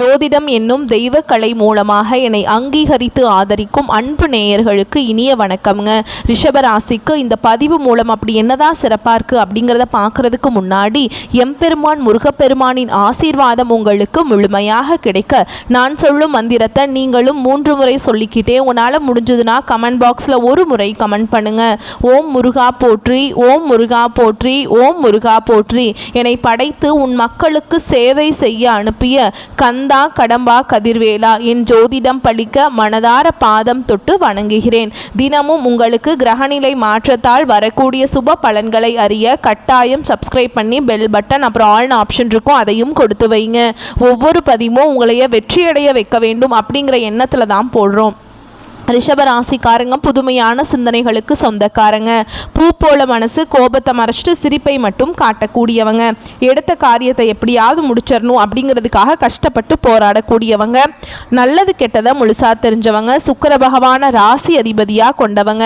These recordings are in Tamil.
ஜோதிடம் என்னும் தெய்வ கலை மூலமாக என்னை அங்கீகரித்து ஆதரிக்கும் அன்பு நேயர்களுக்கு இனிய வணக்கம்ங்க. ரிஷபராசிக்கு இந்த பதிவு மூலம் அப்படி என்னதான் சிறப்பாக இருக்குது அப்படிங்கிறத பார்க்குறதுக்கு முன்னாடி எம்பெருமான் முருகப்பெருமானின் ஆசீர்வாதம் உங்களுக்கு முழுமையாக கிடைக்க நான் சொல்லும் மந்திரத்தை நீங்களும் 3 முறை சொல்லிக்கிட்டே உங்களால் முடிஞ்சதுன்னா கமெண்ட் பாக்ஸில் ஒரு முறை கமெண்ட் பண்ணுங்கள். ஓம் முருகா போற்றி, ஓம் முருகா போற்றி, ஓம் முருகா போற்றி. என்னை படைத்து உன் மக்களுக்கு சேவை செய்ய அனுப்பிய கந்தா கடம்பா கதிர்வேலா, என் ஜோதிடம் பழிக்க மனதார பாதம் தொட்டு வணங்குகிறேன். தினமும் உங்களுக்கு கிரகநிலை மாற்றத்தால் வரக்கூடிய சுப பலன்களை அறிய கட்டாயம் சப்ஸ்கிரைப் பண்ணி பெல் பட்டன் அப்புறம் ஆல்னு ஆப்ஷன் இருக்கும், அதையும் கொடுத்து வைங்க. ஒவ்வொரு பதிவும் உங்களைய வெற்றியடைய வைக்க வேண்டும் அப்படிங்கிற எண்ணத்தில் தான் போடுறோம். ரிஷபராசிக்காரங்க புதுமையான சிந்தனைகளுக்கு சொந்தக்காரங்க. பூ போல மனசு, கோபத்தை மறைச்சிட்டு சிரிப்பை மட்டும் காட்டக்கூடியவங்க. எடுத்த காரியத்தை எப்படியாவது முடிச்சிடணும் அப்படிங்கிறதுக்காக கஷ்டப்பட்டு போராடக்கூடியவங்க. நல்லது கெட்டதை முழுசா தெரிஞ்சவங்க. சுக்கிர பகவான ராசி அதிபதியாக கொண்டவங்க.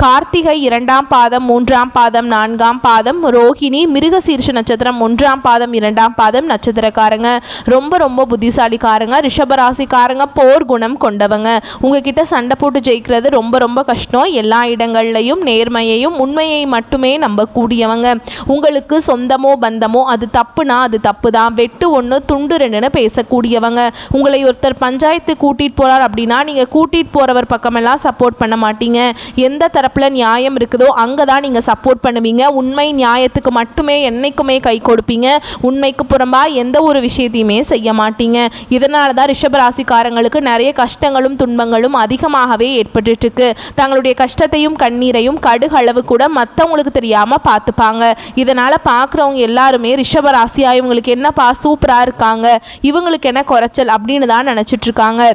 கார்த்திகை 2ஆம் பாதம் 3ஆம் பாதம் 4ஆம் பாதம், ரோஹிணி மிருகசீர்ஷ நட்சத்திரம் 1ஆம் பாதம் 2ஆம் பாதம் நட்சத்திரக்காரங்க. ரொம்ப புத்திசாலிக்காரங்க. ரிஷபராசிக்காரங்க போர் குணம் கொண்டவங்க. உங்ககிட்ட சண்டை போட்டு ஜெயிக்கிறது ரொம்ப கஷ்டம். எல்லா இடங்கள்லையும் நேர்மையையும் உண்மையை மட்டுமே நம்பக்கூடியவங்க. உங்களுக்கு சொந்தமோ பந்தமோ அது தப்புனா அது தப்பு தான், வெட்டு 1 துண்டு 2ன்னு பேசக்கூடியவங்க. உங்களை ஒருத்தர் பஞ்சாயத்து கூட்டிகிட்டு போகிறார் அப்படின்னா நீங்கள் கூட்டிகிட்டு போகிறவர் பக்கமெல்லாம் சப்போர்ட் பண்ண மாட்டீங்க. எந்த தரப்பில் நியாயம் இருக்குதோ அங்கே தான் நீங்கள் சப்போர்ட் பண்ணுவீங்க. உண்மை நியாயத்துக்கு மட்டுமே என்னைக்குமே கை கொடுப்பீங்க. உண்மைக்கு புறம்பா எந்த ஒரு விஷயத்தையுமே செய்ய மாட்டீங்க. இதனால தான் ரிஷபராசிக்காரங்களுக்கு நிறைய கஷ்டங்களும் துன்பங்களும் அதிகமாக ஏற்பட்டு இருக்கு. தங்களுடைய கஷ்டத்தையும் கண்ணீரையும் கடுகளவு கூட மற்றவங்களுக்கு தெரியாம பார்த்துப்பாங்க. இதனால பார்க்குறவங்க எல்லாருமே ரிஷபராசியா இவங்களுக்கு என்னப்பா சூப்பரா இருக்காங்க, இவங்களுக்கு என்ன குறைச்சல் அப்படின்னு தான் நினைச்சிட்டு இருக்காங்க.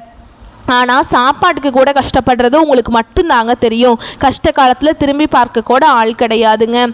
ஆனால் சாப்பாட்டுக்கு கூட கஷ்டப்படுறது உங்களுக்கு மட்டும்தாங்க தெரியும். கஷ்ட காலத்தில் திரும்பி பார்க்க கூட ஆள் கிடையாதுங்க.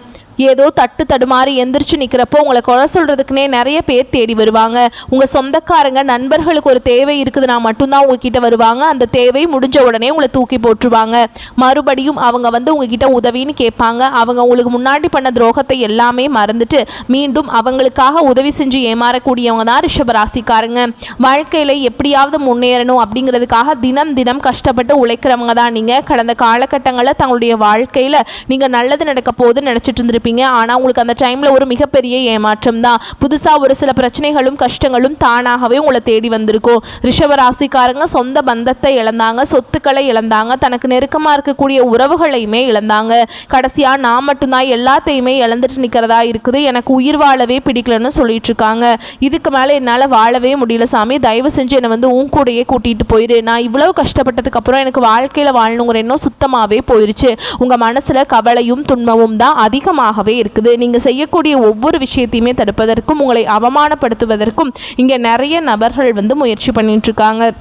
ஏதோ தட்டு தடுமாறி எந்திரிச்சு நிற்கிறப்போ உங்களை குறை சொல்கிறதுக்குனே நிறைய பேர் தேடி வருவாங்க. உங்கள் சொந்தக்காரங்க நண்பர்களுக்கு ஒரு தேவை இருக்குதுன்னா மட்டும்தான் உங்ககிட்ட வருவாங்க. அந்த தேவை முடிஞ்ச உடனே உங்களை தூக்கி போட்டுருவாங்க. மறுபடியும் அவங்க உங்ககிட்ட உதவின்னு கேட்பாங்க. அவங்க உங்களுக்கு முன்னாடி பண்ண துரோகத்தை எல்லாமே மறந்துட்டு மீண்டும் அவங்களுக்காக உதவி செஞ்சு ஏமாறக்கூடியவங்க தான் ரிஷபராசிக்காரங்க. வாழ்க்கையில் எப்படியாவது முன்னேறணும் அப்படிங்கிறதுக்காக தினம் கஷ்டப்பட்டு உழைக்கிறவங்க தான் நீங்கள். கடந்த காலகட்டங்களில் தங்களுடைய வாழ்க்கையில் நீங்கள் நல்லது நடக்க போது நினச்சிட்டு இருந்திருப்பீங்க. ஆனால் உங்களுக்கு அந்த டைமில் ஒரு மிகப்பெரிய ஏமாற்றம் தான். புதுசாக ஒரு சில பிரச்சனைகளும் கஷ்டங்களும் தானாகவே உங்களை தேடி வந்திருக்கும். ரிஷபராசிக்காரங்க சொந்த பந்தத்தை இழந்தாங்க, சொத்துக்களை இழந்தாங்க, தனக்கு நெருக்கமாக இருக்கக்கூடிய உறவுகளையுமே இழந்தாங்க. கடைசியாக நான் மட்டும்தான் எல்லாத்தையுமே இழந்துட்டு நிற்கிறதா இருக்குது, எனக்கு உயிர் வாழவே பிடிக்கலன்னு சொல்லிட்டு இருக்காங்க. இதுக்கு மேலே என்னால் வாழவே முடியல சாமி, தயவு செஞ்சு என்னை உன் கூடையே கூட்டிகிட்டு போயிரு. நான் இவ்வளவு கஷ்டப்பட்டதுக்கு அப்புறம் எனக்கு வாழ்க்கையில் வாழணுங்கிற எண்ணம் சுத்தமாகவே போயிடுச்சு. உங்கள் மனசில் கவலையும் துன்பமும் தான் அதிகமாக இருக்குது. நீங்க செய்யக்கூடிய ஒவ்வொரு விஷயத்தையுமே தடுப்பதற்கும் உங்களை அவமானப்படுத்துவதற்கும் இங்க நிறைய நபர்கள் முயற்சி பண்ணிட்டு இருக்காங்க.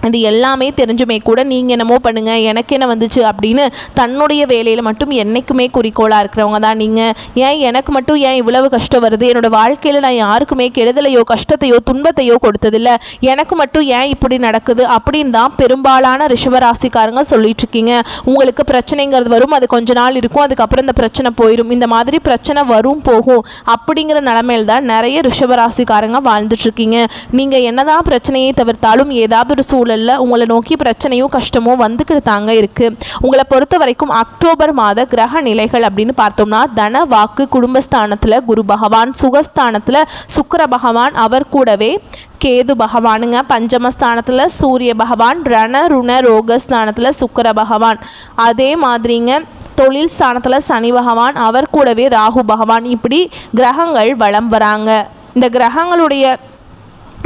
இது எல்லாமே தெரிஞ்சுமே கூட நீங்கள் என்னமோ பண்ணுங்கள் எனக்கு என்ன வந்துச்சு அப்படின்னு தன்னுடைய வேலையில் மட்டும் என்றைக்குமே குறிக்கோளாக இருக்கிறவங்க தான் நீங்கள். ஏன் எனக்கு மட்டும் ஏன் இவ்வளவு கஷ்டம் வருது, என்னோடய வாழ்க்கையில் நான் யாருக்குமே கெடுதலையோ கஷ்டத்தையோ துன்பத்தையோ கொடுத்ததில்லை, எனக்கு மட்டும் ஏன் இப்படி நடக்குது அப்படின்னு தான் பெரும்பாலான ரிஷபராசிக்காரங்க சொல்லிட்டு இருக்கீங்க. உங்களுக்கு பிரச்சனைங்கிறது வரும், அது கொஞ்ச நாள் இருக்கும், அதுக்கப்புறம் இந்த பிரச்சனை போயிடும். இந்த மாதிரி பிரச்சனை வரும் போகும் அப்படிங்கிற நிலைமையில் தான் நிறைய ரிஷபராசிக்காரங்க வாழ்ந்துட்டுருக்கீங்க. நீங்கள் என்னதான் பிரச்சனையை தவிர்த்தாலும் ஏதாவது ஒரு சூழல் உங்களை நோக்கி பிரச்சனையும் கஷ்டமும் வந்துக்கிட்டு தாங்க இருக்கு. உங்களை பொறுத்த வரைக்கும் அக்டோபர் மாத கிரக நிலைகள் அப்படின்னு பார்த்தோம்னா தன வாக்கு குடும்பஸ்தானத்தில் குரு பகவான், சுகஸ்தானத்தில் சுக்கிர பகவான், அவர் கூடவே கேது பகவானுங்க, பஞ்சமஸ்தானத்தில் சூரிய பகவான், ரண ருண ரோகஸ்தானத்தில் சுக்கிர பகவான், அதே மாதிரிங்க தொழில் ஸ்தானத்தில் சனி பகவான், அவர் கூடவே ராகு பகவான். இப்படி கிரகங்கள் வலம் வராங்க. இந்த கிரகங்களுடைய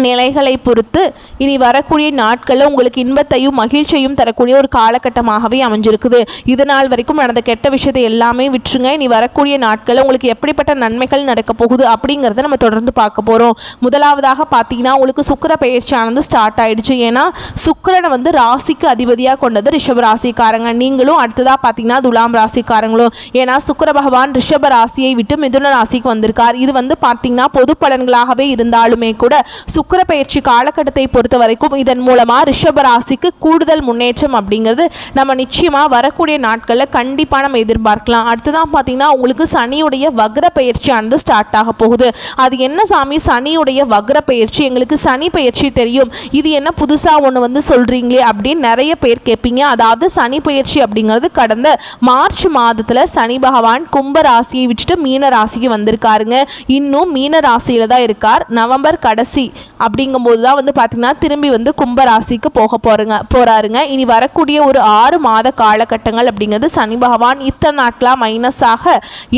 நிலைகளை பொறுத்து இனி வரக்கூடிய நாட்களில் உங்களுக்கு இன்பத்தையும் மகிழ்ச்சியையும் தரக்கூடிய ஒரு காலகட்டமாகவே அமைஞ்சிருக்குது. இது நாள் வரைக்கும் நடந்த கெட்ட விஷயத்தை எல்லாமே விட்டுருங்க. இனி வரக்கூடிய நாட்களில் உங்களுக்கு எப்படிப்பட்ட நன்மைகள் நடக்க போகுது அப்படிங்கிறத நம்ம தொடர்ந்து பார்க்க போகிறோம். முதலாவதாக பார்த்தீங்கன்னா உங்களுக்கு சுக்கிர பெயர்ச்சியானது ஸ்டார்ட் ஆயிடுச்சு. ஏன்னா சுக்கிரனை ராசிக்கு அதிபதியாக கொண்டது ரிஷப ராசிக்காரங்க. நீங்களும் அடுத்ததாக பார்த்தீங்கன்னா துலாம் ராசிக்காரங்களும். ஏன்னா சுக்கிர பகவான் ரிஷப ராசியை விட்டு மிதுன ராசிக்கு வந்திருக்கார். இது பார்த்தீங்கன்னா பொது பலன்களாகவே இருந்தாலுமே கூட சுக்கிர பயிற்சி காலகட்டத்தை பொறுத்த வரைக்கும் இதன் மூலமாக ரிஷபராசிக்கு கூடுதல் முன்னேற்றம் அப்படிங்கிறது நம்ம நிச்சயமாக வரக்கூடிய நாட்களில் கண்டிப்பாக நம்ம எதிர்பார்க்கலாம். அடுத்ததான் பார்த்தீங்கன்னா உங்களுக்கு சனியுடைய வக்ர பயிற்சியானது ஸ்டார்ட் ஆக போகுது. அது என்ன சாமி சனியுடைய வக்ர பயிற்சி, எங்களுக்கு சனி பயிற்சி தெரியும், இது என்ன புதுசாக ஒன்று வந்து சொல்கிறீங்களே அப்படின்னு நிறைய பேர் கேட்பீங்க. அதாவது சனி பயிற்சி அப்படிங்கிறது கடந்த மார்ச் மாதத்தில் சனி பகவான் கும்ப ராசியை விட்டுட்டு மீன ராசிக்கு வந்திருக்காருங்க. இன்னும் மீன ராசியில் தான் இருக்கார். நவம்பர் கடைசி அப்படிங்கும்போது தான் வந்து பார்த்திங்கன்னா திரும்பி வந்து கும்ப ராசிக்கு போகிறாருங்க. இனி வரக்கூடிய ஒரு 6 மாத காலகட்டங்கள் அப்படிங்கிறது சனி பகவான் இத்தனை நாட்களாக மைனஸாக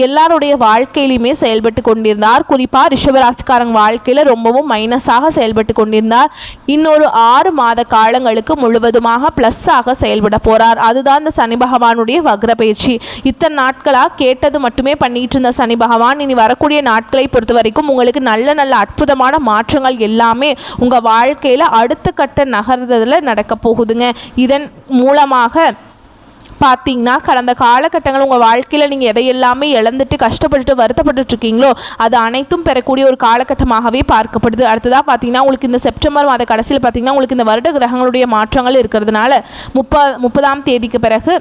எல்லாருடைய வாழ்க்கையிலுமே செயல்பட்டு கொண்டிருந்தார். குறிப்பாக ரிஷபராசிக்காரங்க வாழ்க்கையில் ரொம்பவும் மைனஸாக செயல்பட்டு கொண்டிருந்தார். இன்னொரு 6 மாத காலங்களுக்கு முழுவதுமாக ப்ளஸ்ஸாக செயல்பட போகிறார். அதுதான் இந்த சனி பகவானுடைய வக்ர பயிற்சி. இத்தனை நாட்களாக கேட்டது மட்டுமே பண்ணிட்டு இருந்த சனி பகவான் இனி வரக்கூடிய நாட்களை பொறுத்த வரைக்கும் உங்களுக்கு நல்ல நல்ல அற்புதமான மாற்றங்கள் எல்லாமே உங்கள் வாழ்க்கையில் அடுத்த கட்ட நகர்றதுல நடக்க போகுதுங்க. இதன் மூலமாக பார்த்தீங்கன்னா கடந்த காலகட்டங்கள் உங்கள் வாழ்க்கையில் நீங்கள் எதையெல்லாமே இழந்துட்டு கஷ்டப்பட்டுட்டு வருத்தப்பட்டு இருக்கீங்களோ அது அனைத்தும் பெறக்கூடிய ஒரு காலகட்டமாகவே பார்க்கப்படுது. அடுத்ததாக பார்த்தீங்கன்னா உங்களுக்கு இந்த செப்டம்பர் மாத கடைசியில் பார்த்தீங்கன்னா உங்களுக்கு இந்த வருட கிரகங்களுடைய மாற்றங்கள் இருக்கிறதுனால 30ஆம் தேதிக்கு பிறகு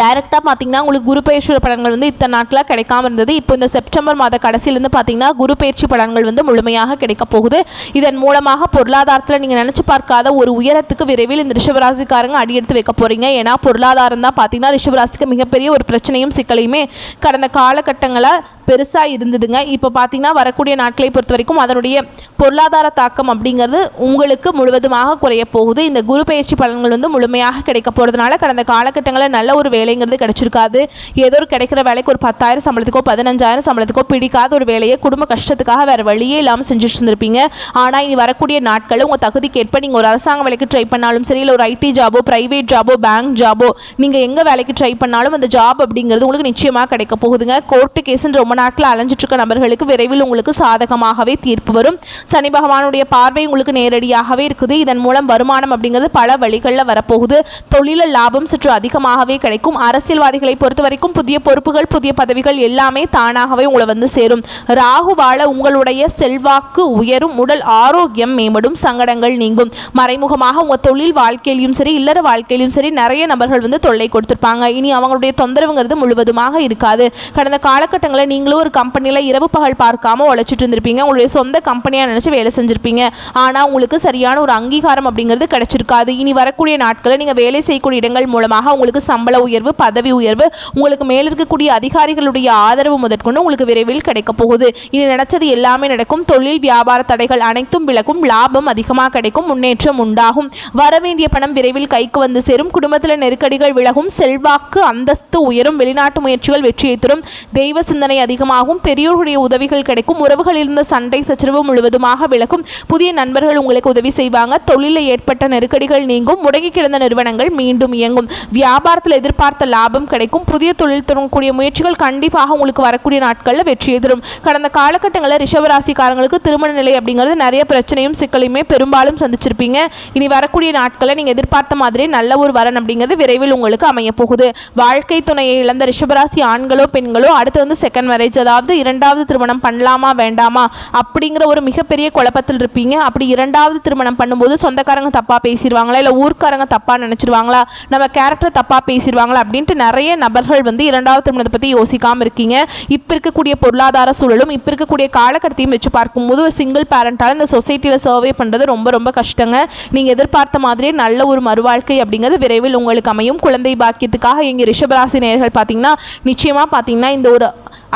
டைரெக்டாக பார்த்தீங்கன்னா உங்களுக்கு குரு பயிற்சி பலன்கள் வந்து இத்தனை நாட்களாக கிடைக்காம இருந்தது. இப்போ இந்த செப்டம்பர் மாத கடைசியிலேருந்து பார்த்தீங்கன்னா குரு பயிற்சி பலன்கள் வந்து முழுமையாக கிடைக்க போகுது. இதன் மூலமாக பொருளாதாரத்தில் நீங்கள் நினச்சி பார்க்காத ஒரு உயரத்துக்கு விரைவில் இந்த ரிஷபராசிக்காரங்க அடியெடுத்து வைக்க போகிறீங்க. ஏன்னா பொருளாதாரம் தான் பார்த்தீங்கன்னா ரிஷபராசிக்கு மிகப்பெரிய ஒரு பிரச்சனையும் சிக்கலையுமே கடந்த காலகட்டங்களில் பெருசாக இருந்ததுங்க. இப்போ பார்த்தீங்கன்னா வரக்கூடிய நாட்களை பொறுத்த வரைக்கும் அதனுடைய பொருளாதார தாக்கம் அப்படிங்கிறது உங்களுக்கு முழுவதுமாக குறைய போகுது. இந்த குரு பயிற்சி பலன்கள் வந்து முழுமையாக கிடைக்க போகிறதுனால கடந்த காலகட்டங்களில் நல்ல ஒரு வேலைங்கிறது கிடைச்சிருக்காது. ஏதோ ஒரு கிடைக்கிற வேலைக்கு ஒரு 10,000 சம்பளத்துக்கோ 15,000 சம்பளத்துக்கோ பிடிக்காத ஒரு வேலையை குடும்ப கஷ்டத்துக்காக வேறு வழியே இல்லாமல் செஞ்சுட்டு இருந்திருப்பீங்க. ஆனால் இனி வரக்கூடிய நாட்களில் உங்கள் தகுதிக்கேற்ப நீங்கள் ஒரு அரசாங்க வேலைக்கு ட்ரை பண்ணாலும் சரி, இல்லை ஒரு ஐடி ஜாபோ, ப்ரைவேட் ஜாபோ, பேங்க் ஜாபோ, நீங்கள் எங்கே வேலைக்கு ட்ரை பண்ணாலும் அந்த ஜாப் அப்படிங்கிறது உங்களுக்கு நிச்சயமாக கிடைக்க போகுதுங்க. கோர்ட்டு கேஸுன்னு ரொம்ப நாட்கள் அலைஞ்சிட்டு இருக்க நபர்களுக்கு விரைவில் உங்களுக்கு சாதகமாகவே தீர்ப்பு வரும். சனி பகவானுடைய பார்வை உங்களுக்கு நேரடியாகவே இருக்குது. இதன் மூலம் வருமானம் அப்படிங்கிறது பல வழிகளில் வரப்போகுது. தொழிலில் லாபம் சற்று அதிகமாகவே கிடைக்கும். அரசியல்வாதிகளை பொறுத்த வரைக்கும் புதிய பொறுப்புகள், புதிய பதவிகள் எல்லாமே தானாகவே உங்களை வந்து சேரும். ராகுவால உங்களுடைய செல்வாக்கு உயரும், உடல் ஆரோக்கியம் மேம்படும், சங்கடங்கள் நீங்கும். மறைமுகமாக உங்கள் தொழில் வாழ்க்கையிலும் சரி, இல்லற வாழ்க்கையிலும் சரி நிறைய நபர்கள் வந்து தொல்லை கொடுத்துருப்பாங்க. இனி அவங்களுடைய தொந்தரவுங்கிறது முழுவதுமாக இருக்காது. கடந்த காலகட்டங்களில் நீங்களும் ஒரு கம்பெனியில் இரவு பகல் பார்க்காம உழைச்சிட்டு இருந்திருப்பீங்க. உங்களுடைய சொந்த கம்பெனியாக நினச்சி வேலை செஞ்சுருப்பீங்க. ஆனால் உங்களுக்கு சரியான ஒரு அங்கீகாரம் அப்படிங்கிறது கிடைச்சிருக்காது. இனி வரக்கூடிய நாட்களில் நீங்கள் வேலை செய்யக்கூடிய இடங்கள் மூலமாக உங்களுக்கு சம்பள உயர்வு, பதவி உயர்வு, உங்களுக்கு மேல் இருக்கக்கூடிய அதிகாரிகளுடைய ஆதரவு முதற்கொண்டு உங்களுக்கு விரைவில் கிடைக்க போகுது. இனி நினைச்சது எல்லாமே நடக்கும். தொழில் வியாபார தடைகள் அனைத்தும் விலகும். லாபம் அதிகமாக கிடைக்கும். முன்னேற்றம் உண்டாகும். வரவேண்டிய பணம் விரைவில் கைக்கு வந்து சேரும். குடும்பத்தில் நெருக்கடிகள் விலகும். செல்வாக்கு அந்தஸ்து உயரும். வெளிநாட்டு முயற்சிகள் வெற்றியை தரும். தெய்வ சிந்தனை அதிகமாகும். பெரியோர்களுடைய உதவிகள் கிடைக்கும். உறவுகளில் இருந்த சண்டை சச்சரவு முழுவதுமாக விலகும். புதிய நண்பர்கள் உங்களுக்கு உதவி செய்வாங்க. தொழிலில் ஏற்பட்ட நெருக்கடிகள் நீங்கும். முடங்கி கிடந்த நிறுவனங்கள் மீண்டும் இயங்கும். வியாபாரத்தில் எதிர்பார்த்த லாபம் கிடைக்கும். புதிய தொழில் தொடங்கக்கூடிய முயற்சிகள் கண்டிப்பாக உங்களுக்கு வரக்கூடிய நாட்களில் வெற்றியை தரும். கடந்த காலகட்டங்களில் ரிஷபராசிக்காரங்களுக்கு திருமண நிலை அப்படிங்கிறது நிறைய பிரச்சனையும் சிக்கலையுமே பெரும்பாலும் சந்திச்சிருப்பீங்க. இனி வரக்கூடிய நாட்களில் நீங்கள் எதிர்பார்த்த மாதிரி நல்ல ஒரு வரன் அப்படிங்கிறது விரைவில் உங்களுக்கு அமைய போகுது. வாழ்க்கை துணையை இழந்த ரிஷபராசி ஆண்களோ பெண்களோ அடுத்து வந்து செகண்ட் மேரேஜ், அதாவது 2வது திருமணம் பண்ணலாமா வேண்டாமா அப்படிங்கிற ஒரு மிகப்பெரிய குழப்பத்தில் இருப்பீங்க. அப்படி 2வது திருமணம் பண்ணும்போது சொந்தக்காரங்க தப்பாக பேசிடுவாங்களா, இல்லை ஊர்க்காரங்க தப்பாக நினச்சிருவாங்களா, நம்ம கேரக்டர் தப்பாக பேசிடுவாங்களா அப்படின்ட்டு நிறைய நபர்கள் வந்து 2வது திருமணத்தை பற்றி யோசிக்காமல் இருக்கீங்க. இப்போ இருக்கக்கூடிய பொருளாதார சூழலும் இப்போ இருக்கக்கூடிய காலகட்டத்தையும் வச்சு பார்க்கும்போது ஒரு சிங்கிள் பேரண்டால் இந்த சொசைட்டியில் சர்வே பண்ணுறது ரொம்ப ரொம்ப கஷ்டங்க. நீங்கள் எதிர்பார்த்த மாதிரியே நல்ல ஒரு மறுவாழ்க்கை அப்படிங்கிறது விரைவில் உங்களுக்கு அமையும். குழந்தை பாக்கியத்துக்காக எங்கள் ரிஷபராசி நேயர்கள் பார்த்தீங்கன்னா நிச்சயமாக பார்த்தீங்கன்னா இந்த ஒரு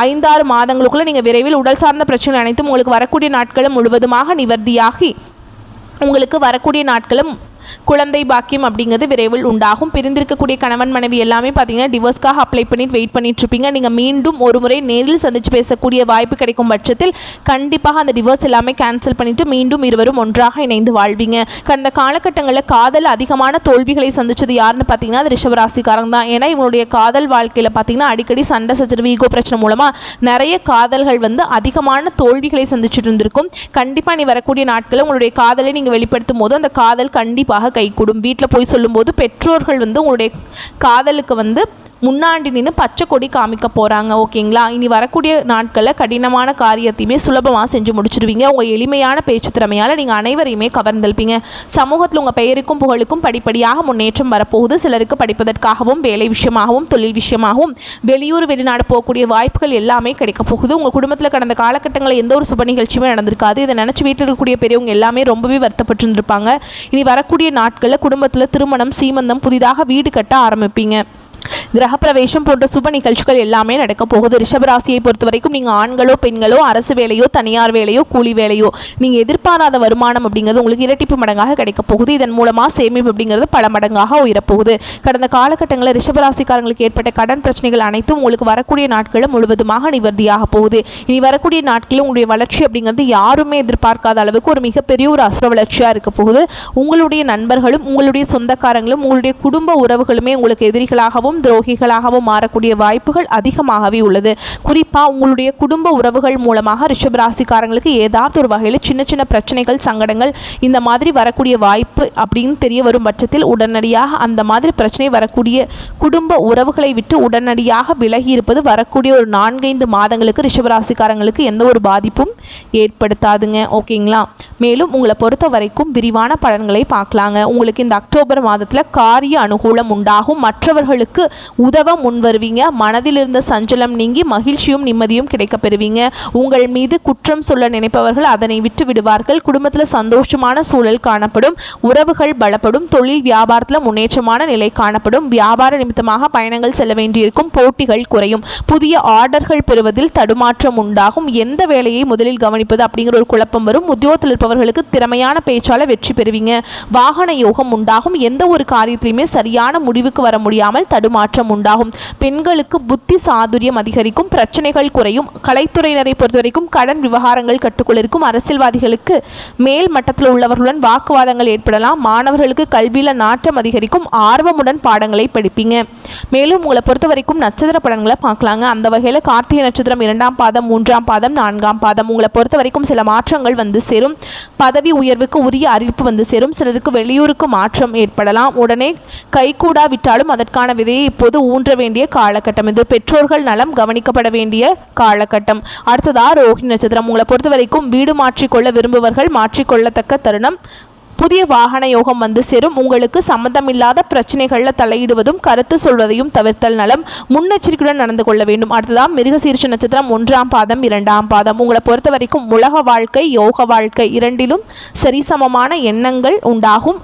5-6 மாதங்களுக்குள்ளே நீங்கள் விரைவில் உடல் சார்ந்த பிரச்சனை அனைத்தும் உங்களுக்கு வரக்கூடிய நாட்களும் முழுவதுமாக நிவர்த்தியாகி உங்களுக்கு வரக்கூடிய நாட்களும் குழந்தை பாக்கியம் அப்படிங்கிறது விரைவில் உண்டாகும். பிரிந்திருக்கக்கூடிய கணவன் மனைவி எல்லாமே பார்த்தீங்கன்னா டிவோர்ஸ்க்காக அப்ளை பண்ணிட்டு வெயிட் பண்ணிட்டு இருப்பீங்க. நீங்கள் மீண்டும் ஒரு முறை நேரில் சந்தித்து பேசக்கூடிய வாய்ப்பு கிடைக்கும் பட்சத்தில் கண்டிப்பாக அந்த டிவோர்ஸ் எல்லாமே கேன்சல் பண்ணிவிட்டு மீண்டும் இருவரும் ஒன்றாக இணைந்து வாழ்வீங்க. கடந்த காலகட்டங்களில் காதல் அதிகமான தோல்விகளை சந்தித்தது யாருன்னு பார்த்தீங்கன்னா அது ரிஷபராசிக்காரங்க தான். ஏன்னா இவங்களுடைய காதல் வாழ்க்கையில் பார்த்தீங்கன்னா அடிக்கடி சண்டை சச்சரவு, ஈகோ பிரச்சனை மூலமாக நிறைய காதல்கள் வந்து அதிகமான தோல்விகளை சந்திச்சுட்டு இருந்திருக்கும். கண்டிப்பாக நீ வரக்கூடிய நாட்களில் உங்களுடைய காதலை நீங்கள் வெளிப்படுத்தும் போது அந்த காதல் கண்டிப்பாக கைகூடும். வீட்டில் போய் சொல்லும்போது பெற்றோர்கள் வந்து உங்களுடைய காதலுக்கு வந்து முன்னாடி நின்று பச்சை கொடி காமிக்க போகிறாங்க. ஓகேங்களா? இனி வரக்கூடிய நாட்களில் கடினமான காரியத்தையுமே சுலபமாக செஞ்சு முடிச்சிடுவீங்க. உங்கள் எளிமையான பேச்சு திறமையால் நீங்கள் அனைவரையுமே கவர்ந்தெழுப்பீங்க. சமூகத்தில் உங்கள் பெயருக்கும் புகழுக்கும் படிப்படியாக முன்னேற்றம் வரப்போகுது. சிலருக்கு படிப்பதற்காகவும் வேலை விஷயமாகவும் தொழில் விஷயமாகவும் வெளியூர் வெளிநாடு போகக்கூடிய வாய்ப்புகள் எல்லாமே கிடைக்க போகுது. உங்கள் குடும்பத்தில் கடந்த காலகட்டங்களில் எந்த ஒரு சுப நிகழ்ச்சியுமே நடந்திருக்காது. இதை நினச்சி வீட்டில் இருக்கக்கூடிய பெரியவங்க எல்லாமே ரொம்பவே வருத்தப்பட்டு இருந்திருப்பாங்க. இனி வரக்கூடிய நாட்களில் குடும்பத்தில் திருமணம், சீமந்தம், புதிதாக வீடு கட்ட ஆரம்பிப்பீங்க. கிரகப்பிரவேசம் போன்ற சுப நிகழ்ச்சிகள் எல்லாமே நடக்க போகுது. ரிஷபராசியை பொறுத்த வரைக்கும் நீங்கள் ஆண்களோ பெண்களோ அரசு வேலையோ தனியார் வேலையோ கூலி வேலையோ நீங்கள் எதிர்பாராத வருமானம் அப்படிங்கிறது உங்களுக்கு இரட்டிப்பு மடங்காக கிடைக்க போகுது. இதன் மூலமாக சேமிப்பு அப்படிங்கிறது பல மடங்காக உயரப்போகுது. கடந்த காலகட்டங்களில் ரிஷபராசிக்காரங்களுக்கு ஏற்பட்ட கடன் பிரச்சனைகள் அனைத்தும் உங்களுக்கு வரக்கூடிய நாட்களில் முழுவதுமாக நிவர்த்தியாக போகுது. இனி வரக்கூடிய நாட்களில் உங்களுடைய வளர்ச்சி அப்படிங்கிறது யாருமே எதிர்பார்க்காத அளவுக்கு ஒரு மிகப்பெரிய ஒரு அசுர வளர்ச்சியாக இருக்க போகுது. உங்களுடைய நண்பர்களும் உங்களுடைய சொந்தக்காரங்களும் உங்களுடைய குடும்ப உறவுகளுமே உங்களுக்கு எதிரிகளாகவும் துரோகிகளாகவும் மாறக்கூடிய வாய்ப்புகள் அதிகமாகவே உள்ளது. குறிப்பாக உங்களுடைய குடும்ப உறவுகள் மூலமாக ரிஷபராசிக்காரங்களுக்கு ஏதாவது ஒரு வகையில் சின்ன சின்ன பிரச்சனைகள், சங்கடங்கள் இந்த மாதிரி வரக்கூடிய வாய்ப்பு அப்படின்னு தெரிய வரும் பட்சத்தில் உடனடியாக அந்த மாதிரி பிரச்சனை வரக்கூடிய குடும்ப உறவுகளை விட்டு உடனடியாக விலகி இருப்பது வரக்கூடிய ஒரு 4-5 மாதங்களுக்கு ரிஷபராசிக்காரங்களுக்கு எந்த ஒரு பாதிப்பும் ஏற்படுத்தாதுங்க. ஓகேங்களா? மேலும் உங்களை பொறுத்த வரைக்கும் விரிவான பலன்களை பார்க்கலாங்க. உங்களுக்கு இந்த அக்டோபர் மாதத்தில் காரிய அனுகூலம் உண்டாகும். மற்றவர்களுக்கு உதவ முன்வருவீங்க. மனதில் இருந்த சஞ்சலம் நீங்கி மகிழ்ச்சியும் நிம்மதியும் கிடைக்க பெறுவீங்க. உங்கள் மீது குற்றம் சொல்ல நினைப்பவர்கள் அதனை விட்டு விடுவார்கள். குடும்பத்தில் சந்தோஷமான சூழல் காணப்படும். உறவுகள் பலப்படும். தொழில் வியாபாரத்தில் முன்னேற்றமான நிலை காணப்படும். வியாபார நிமித்தமாக பயணங்கள் செல்ல வேண்டியிருக்கும். போட்டிகள் குறையும். புதிய ஆர்டர்கள் பெறுவதில் தடுமாற்றம் உண்டாகும். எந்த வேலையை முதலில் கவனிப்பது அப்படிங்கிற ஒரு குழப்பம் வரும். உத்தியோகத்தில் இருப்பவர்களுக்கு திறமையான பேச்சால வெற்றி பெறுவீங்க. வாகன யோகம் உண்டாகும். எந்த ஒரு காரியத்திலுமே சரியான முடிவுக்கு வர முடியாமல் தடுமாற்றம் உண்டாகும். பெண்களுக்கு புத்தி சாதுரியம் அதிகரிக்கும். பிரச்சனைகள் குறையும். கலைத்துறையினரை பொறுத்தவரைக்கும் கடன் விவகாரங்கள் கட்டுக்குள் இருக்கும். அரசியல்வாதிகளுக்கு மேல் மட்டத்தில் உள்ளவர்களுடன் வாக்குவாதங்கள் ஏற்படலாம். மாணவர்களுக்கு கல்வியில் நாட்டம் அதிகரிக்கும். ஆர்வமுடன் பாடங்களை படிப்பீங்க. மேலும் உங்களை பொறுத்த வரைக்கும் நட்சத்திர பலன்களை பார்க்கலாங்க. அந்த வகையில் கார்த்திகை நட்சத்திரம் 2ஆம் பாதம், 3ஆம் பாதம், 4ஆம் பாதம் உங்களை பொறுத்த வரைக்கும் சில மாற்றங்கள் வந்து சேரும். பதவி உயர்வுக்கு உரிய அறிவிப்பு வந்து சேரும். சிலருக்கு வெளியூருக்கு மாற்றம் ஏற்படலாம். உடனே கைகூடாவிட்டாலும் அதற்கான விதையை இப்போது ஊன்ற வேண்டிய காலகட்டம் இது. பெற்றோர்கள் நலம் கவனிக்கப்பட வேண்டிய காலகட்டம். அடுத்ததாக ரோஹிணி நட்சத்திரம் உங்களை பொறுத்த வரைக்கும் வீடு மாற்றிக்கொள்ள விரும்புவர்கள் மாற்றிக்கொள்ளத்தக்க தருணம். புதிய வாகன யோகம் வந்து சேரும். உங்களுக்கு சம்மந்தமில்லாத பிரச்சனைகளில் தலையிடுவதும் கருத்து சொல்வதையும் தவிர்த்தல் நலம். முன்னெச்சரிக்கையுடன் நடந்து கொள்ள வேண்டும். அடுத்ததான் மிருகசீரிஷ நட்சத்திரம் 1ஆம் பாதம், 2ஆம் பாதம் உங்களை பொறுத்த வரைக்கும் உலக வாழ்க்கை, யோக வாழ்க்கை இரண்டிலும் சரிசமமான எண்ணங்கள் உண்டாகும்.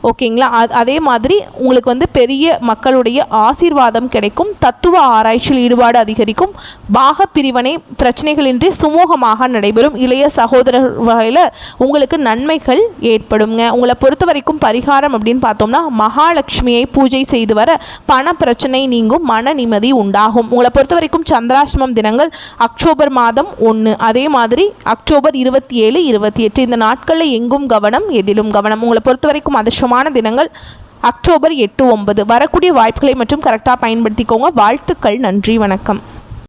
ஓகேங்களா? அதே மாதிரி உங்களுக்கு வந்து பெரிய மக்களுடைய ஆசீர்வாதம் கிடைக்கும். தத்துவ ஆராய்ச்சியில் ஈடுபாடு அதிகரிக்கும். பாக பிரிவினை பிரச்சனைகளின்றி சுமூகமாக நடைபெறும். இளைய சகோதரர் வகையில் உங்களுக்கு நன்மைகள் ஏற்படுங்க. உங்களை பொறுத்த வரைக்கும் பரிகாரம் அப்படின்னு பார்த்தோம்னா மகாலட்சுமியை பூஜை செய்து வர பண பிரச்சனை நீங்கும். மன நிம்மதி உண்டாகும். உங்களை பொறுத்த வரைக்கும் சந்திராஷ்டமம் தினங்கள் அக்டோபர் மாதம் 1, அதே மாதிரி அக்டோபர் 27, 28 இந்த நாட்களில் எங்கும் கவனம், எதிலும் கவனம். உங்களை பொறுத்த வரைக்கும் அதிர்ஷ்டமான தினங்கள் அக்டோபர் 8, 9 வரக்கூடிய வாய்ப்புகளை மற்றும் கரெக்டாக பயன்படுத்திக்கோங்க. வாழ்த்துக்கள். நன்றி. வணக்கம்.